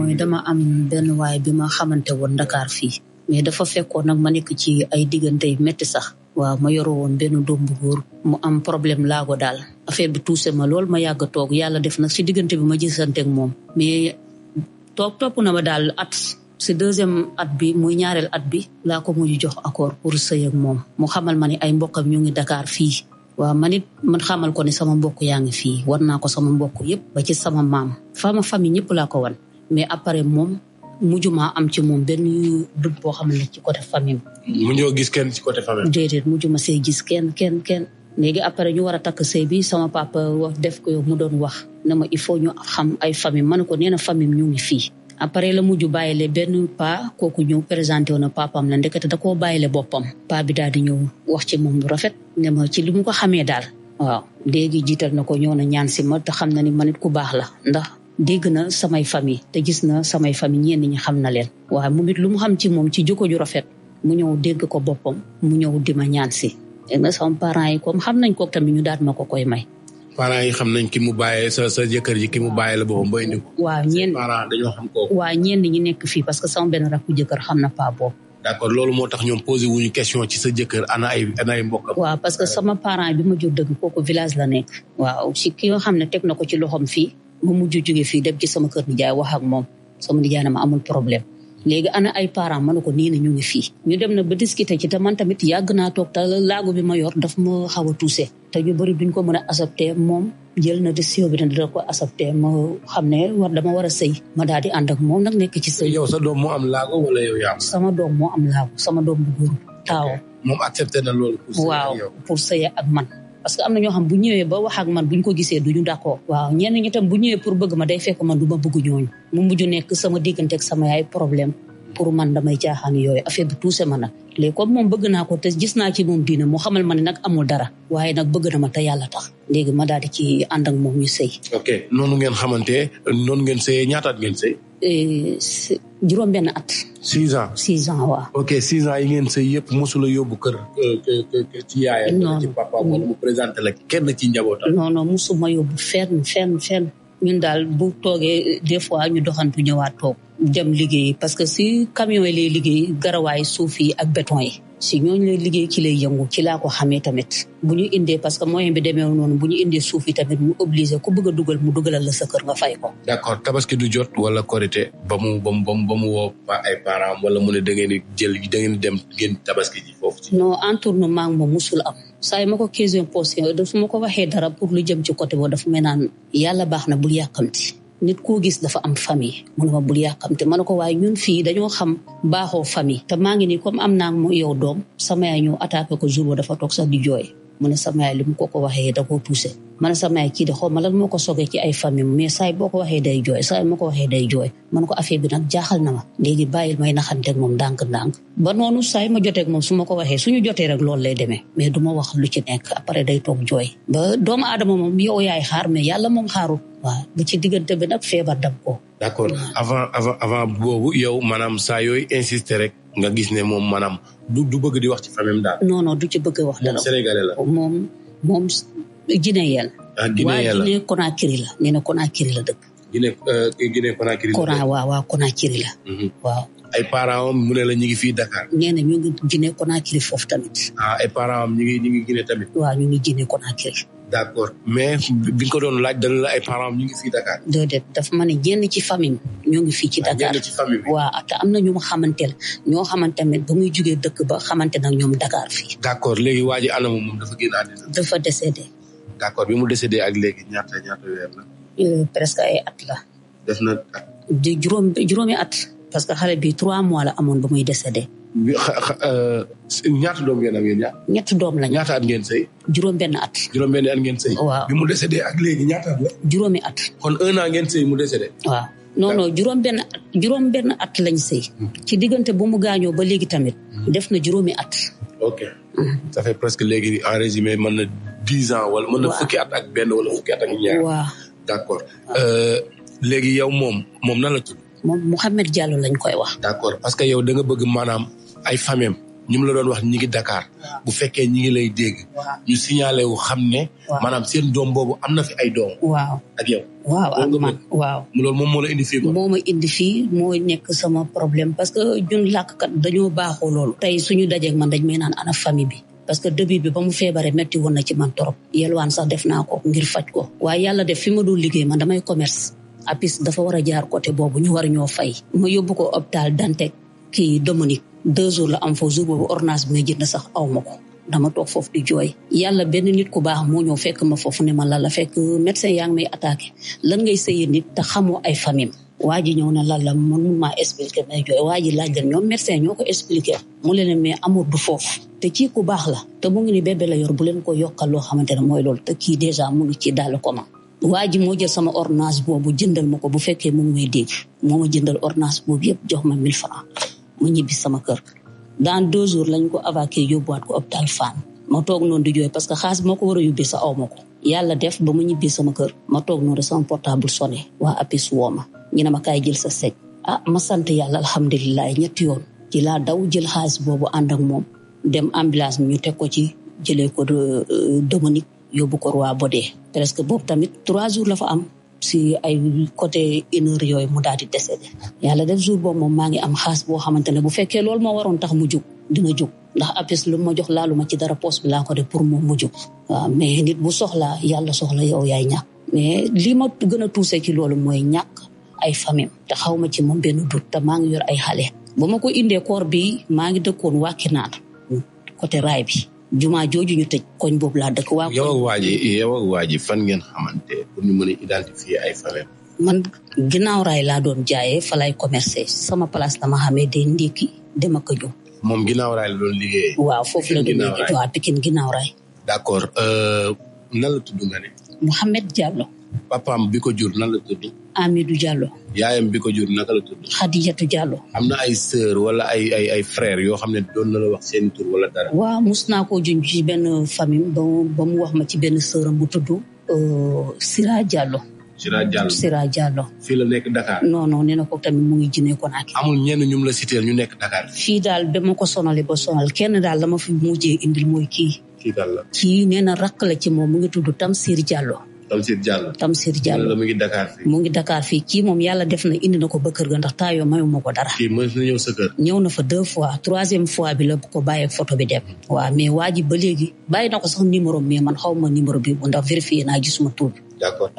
mooy dama am benn waay bi ma xamante woon Dakar fii mais dafa fekkoon nag ma nekk ci ay diggante yu métti sax waaw ma yoroo woon benn doom bu góor mu am problème laago daal affaire bi tuuse ma lool ma yàgg a toog yàlla def nag ci diggante bi ma gisanteeg moom mais topp na ma daal at ci deuxième at bi muy ñaareel at bi laa ko mujj jox accord pour sëy ak moom mu xamal ma ni ay mbokkam ñu ngi Dakar fii waaw man xamal ko ni sama mbokk yaa ngi fii war naa ko sama mbokk yëpp ba ci sama maam famille ñëpp laa ko wan mais après moom mujjuma am ci moom benn dut boo xam ne ci côté famille mu ñoo gis kenn ci côté famille déedéet mujjuma see gis kenn léegi après ñu war a takk sëy bi sama papa wax def ko mu doon wax ne ma il faut ñu xam ay famille ma ne ko nee na famille ñu ngi fii après la mujj bàyyile benn pa kooku ñëw présenté woon na papaam la ndekete da koo bàyyile boppam pa bi daal di ñëw wax ci moom lu rafet ne ma ci li mu ko xamee daal waaw léegi jiital na ko ñëw na ñaan si ma te xam na ni man it ku baax la ndax dégg na samay famille te gis na samay famille ñenn ñi xam na leen waaw mu it lu mu xam ci moom ci jikko ju rafet mu ñëw dégg ko boppam mu ñëw di ma ñaan si dégg nga sama parents yi comme xam nañ ko tamit ñu daal ma ko koy may parents yi xam nañ ki mu bàyyee sa jëkkër ji ki mu bàyyee la boppam ba indi ko waaw parents dañoo xam kooku waaw ñenn ñi nekk fii parce que sama benn rakku jëkkër xam na pa boobu d'accord loolu moo tax ñoom posé wuñu question ci sa jëkkër ana ay mbokkam waaw parce que sama parents bi ma jur dëgg kooku village la nekk waaw ci ki nga xam ne teg na ko ci loxom fii ma mujj jóge fii dem ci sama kër nijaay wax ak moom sama nijaay na ma amul problème léegi ana ay parents ma ne ko nii na ñu ngi fii ñu dem na ba discuter ci te man tamit yàgg naa toog te laago bi ma yor daf ma xaw a touché te ñu bëri duñ ko mën a accepter moom jël na décision bi ne da ko accepter ma xam ne dama war a sëy ma daal di ànd ak moom nag nekk ci sëy. yow sa doom moo am laago wala yow yaa am. sama doom moo am laago sama doom bu góor taaw. moom accepté na loolu. waaw pour sëy ak man. parce que am na ñoo xam bu ñëwee ba wax ak man buñ ko gisee duñu d'accord. waaw ñenn ñi tam bu ñëwee pour bëgg ma day fekk man du ma bëgg ñooñu. mu mujj nekk sama diggante ak sama yaay problème pour man damay caaxaan yooyu affaire bi tuuse ma nag. léegi comme moom bëgg naa ko te gis naa ci moom diina mu xamal ma ne nag amul dara. waaye nag bëgg na ma te yàlla tax. léegi ma daal di ci ànd ak moom ñu sëy. ok noonu ngeen xamante noonu ngeen sëyee ñaataat ngeen sëy. juróom-benn at. 6 ans 6 ans waaw. ok 6 ans yi ngeen sëy yëpp mosula yóbbu kër ci yaayam. non ci papa wala mu présenté la kenn ci njabootam. non mosuma yóbbu fenn. ñun daal bu toogee des fois ñu doxantu ñëwaat toog. dem liggéey parce que si camion yi lay liggéey garawaay suuf yi ak béton yi. si ñooñu lay liggéey ci lay yëngu ci laa ko xamee tamit. bu ñu indee parce que moyen bi demeewu noonu bu ñu indee suuf yi tamit mu obligé ku bëgg a dugal mu dugalal la sa kër nga fay ko. d'accord tabaski du jot wala korité ba mu woo ay parents wala mu ne da ngeen di dem ngeen tabaski ji foofu. non entournement moom musul am. saa yi ma ko question posé su ma ko waxee dara pour lu jëm ci côté boobu dafa mel naan yàlla baax na bul yàkkamti. nit koo gis dafa am famille mu ne ma bul yàkkamte ma ne ko waaye ñun fii dañoo xam baaxoo famille te maa ngi nii comme am naa mo yow doom sama yaay ñëw attaqué ko jour ba dafa toog sax di jooy mu ne sama yaay li mu ko waxee da koo poussé ma ne sama yaay kii de xaw ma lan moo ko sogee ci ay famille mais saa yi boo ko waxee day jooy saa yi moo ko waxee day jooy ma ne ko affaire bi nag jaaxal na ma léegi bàyyil may naxanteeg moom ndànk-ndànk ba noonu saa yi ma joteeg moom su ma ko waxee suñu jotee rek loolu lay demee mais du ma wax lu ci nekk après day toog jooy ba doomu aadama moom yow yaay xaar mais yàlla moom xaarul waaw bu ci diggante bi nag feebar dam ko. d'accord avant boobu yow maanaam saa yooyu insister rek nga gis ne moom maanaam du bëgg di wax ci famille daal. non du ci bëgg wax dara. moom sénégalais la. moom guinéen la. Guinéen la Guinée Conakry la nee na Conakry la dëkk. Guinée Conakry la. waaw Conakry la. waaw. ay parents am mu ne la ñu ngi fii Dakar. nee na ñu ngi Guinée Conakry foofu tamit. ay parents am ñu ngi Guinée tamit. waaw ñu ngi Guinée Conakry. d'accord mais bi nga ko doon laaj dana la ay parents am ñu ngi fii Dakar. déedéet dafa ma ne ñenn ci famille ñoo ngi fii ci Dakar. ñenn ci famille bi. waaw te am na ñu ma xamanteel ñoo xamante ne ba muy jugee dëkk ba xamante nag ñoom Dakar fii. d'accord léegi waa ji anam moom dafa génn àddina. dafa décédé. d'accord bi mu décédé ak léegi ñaata weer la. presque ay at la. def na at. di juróomi at. parce que xale bi 3 mois la amoon ba muy décédé. ñaata doom ngeen am yéen ñaar. ñetti doom lañu. ñaata at ngeen sëy. juróom-benn at. juróom-benn at ngeen sëy. waaw bi mu décédé ak léegi ñaata at la. juróomi at. kon 1 an ngeen sëy mu décédé. waaw non juróom-benn at lañ sëy. ci diggante bu mu gaañoo ba léegi tamit. def na juróomi at. ok. ça fait presque léegi en résumé mën na 10 ans wala mën na fukki at ak benn wala fukki at ak ñaar. waaw d'accord léegi yow moom nan la tudd. moom Mouhamed Diallo lañ koy wax. d'accord parce que yow da nga bëgg maanaam ay famem ñu la doon wax ñi ngi Dakar bu fekkee ñi ngi lay dégg ñu signalé wu xam ne maanaam seen doom boobu am na fi ay doom ak yow ak man loolu moom moo la indi fii moo ma indi fii moo nekk sama problème parce que ñun làkkat dañoo baaxoo loolu tey suñu dajeeg man dañ may naan ana famille bi parce que début bi ba mu feebaree metti woon na ci man trop yelwaan sax def naa ko ngir faj ko waaye yàlla def fi ma doon liggéey man damay commerce APIX dafa war a jaar côté boobu ñu war ñoo fay ma yóbbu ko hôpital Dantec kii Dominique 2 jours la am foofu jour boobu ordonnance bi may jënd sax aw ma ko dama toog foofu di jooy yàlla benn nit ku baax moo ñëw fekk ma foofu ne ma lan la fekk médecin yaa ngi may attaqué lan ngay sëyee nit te xamoo ay famille waa ji ñëw na lan la man mun maa expliqué may jooy waa ji laaj leen ñoom médecin ñoo ko expliqué mu leen mais amour du foofu te kii ku baax la te mu ngi ni bébé la yor bu leen ko yokkal loo xamante ne mooy loolu te kii dèjà mu ngi ci daal comment waa ji moo jël sama ordonnance boobu jëndal ma ko bu fekkee mu ngi may dégg moo ma jëndal ordonnance boobu yëpp jox ma 1000 francs ma ñibbi sama kër dans 2 jours lañ ko évacué yóbbuwaat ko hôpital Fann ma toog noonu di jooy parce que xaalis bi ma ko war a yóbbee sa aw ma ko yàlla def ba ma ñibbi sama kër ma toog noonu sama portable sonné waa APIX woo ma ñu ne ma kaay jël sa sec ma sant yàlla alhamdulilah 3 yoon ci laa daw jël xaalis boobu ànd ak moom dem ambulance mi ñu teg ko ci jëlee ko Dominique yóbbu ko Roi Baudouin presque boobu tamit 3 jours la fa am si ay côté 1 heure yooyu mu daal di décédé yàlla def jour boobu moom maa ngi am xaas boo xamante ne bu fekkee loolu moo waroon tax mu jóg dina jóg ndax APIX lu ma jox laalu ma ci dara poste bi laa ko def pour moom mu jóg waaw mais nit bu soxlaa yàlla soxla yow yaay ñàkk mais li ma gën a tuuse ci loolu mooy ñàkk ay famille te xaw ma ci moom benn dut te maa ngi yor ay xale ba ma ko indee koor bi maa ngi dëkkoon Wakhinane côté raay bi jumaa jooju ñu tëj koñ boobu laa dëkk waa yow ak waa ji fan ngeen xamante pour ñu mën a identifier ay famille man ginnaaw raay laa doon jaayee fa lay commercer sama place la ma xamee de ndékki dem ak a jóg moom ginnaaw raay la doon liggéey waaw foofu la doon liggéey waaw Pikine ginnaaw raay d'accord nan la tudd nga ne Mouhamed Diallo papaam bi ko jur nan la tudd Amidou Diallo yaayam bi ko jur naka la tudd Khadijatou Diallo am na ay sœur wala ay frère yoo xam ne doon na la wax seen tur wala dara waaw mus naa koo junj ci benn famille ba mu wax ma ci benn sœuram bu tudd Sira Diallo fii la nekk Dakar non nee na ko tamit mu ngi Guinée Conakry amul ñenn ñum la citeel ñu nekk Dakar fii daal dama ko sonale ba sonal kenn daal la ma fi mujjee indil mooy kii nee na rakk la ci moom mu ngi tudd Tamsir Diallo la mu ngi Dakar fii mu ngi Dakar fii kii moom yàlla def na indi na ko ba kër ga ndax taayoo mayu ma ko dara kii mën na ñëw sa kër ñëw na fa 2 fois 3e fois bi la ko bàyyi photo bi dem waaw mais waa ji ba léegi bàyyi na ko sax numéro mais man xaw ma numéro bi bu ndax vérifié naa gisuma tur bi d'accord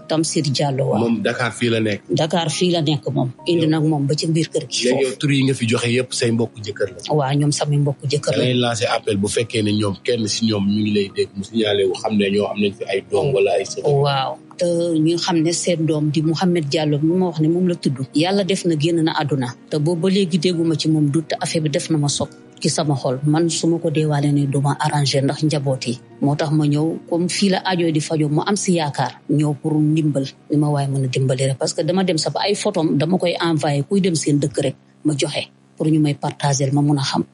Tamsir Diallo waaw moom Dakar fii la nekk moom indi nag moom ba ci biir kër gi léegi yow tur yi nga fi joxe yëpp say mbokk jëkkër la waaw ñoom samay mbokk jëkkër la lay lancé appel bu fekkee ne ñoom kenn si ñoom ñu ngi lay dégg mu signalé wu xam ne ñoo am nañ fi ay doom wala ay sët waaw te ñu xam ne seen doom di Mouhamed Diallo mi ma wax ne moom la tudd yàlla def na génn na àdduna te boobu ba léegi dégguma ci moom du te affaire bi def na ma soog ci sama xol man su ma ko deewaale ne duma arrangé ndax njaboot yi moo tax ma ñëw comme fii la aajo di fajo mu am si yaakaar ñëw pour ndimbal li ma waaye mën a dimbali rek parce que dama dem sa ba ay photom dama koy envoyé kuy dem seen dëkk rek ma joxe pour ñu may partager ma mun a xam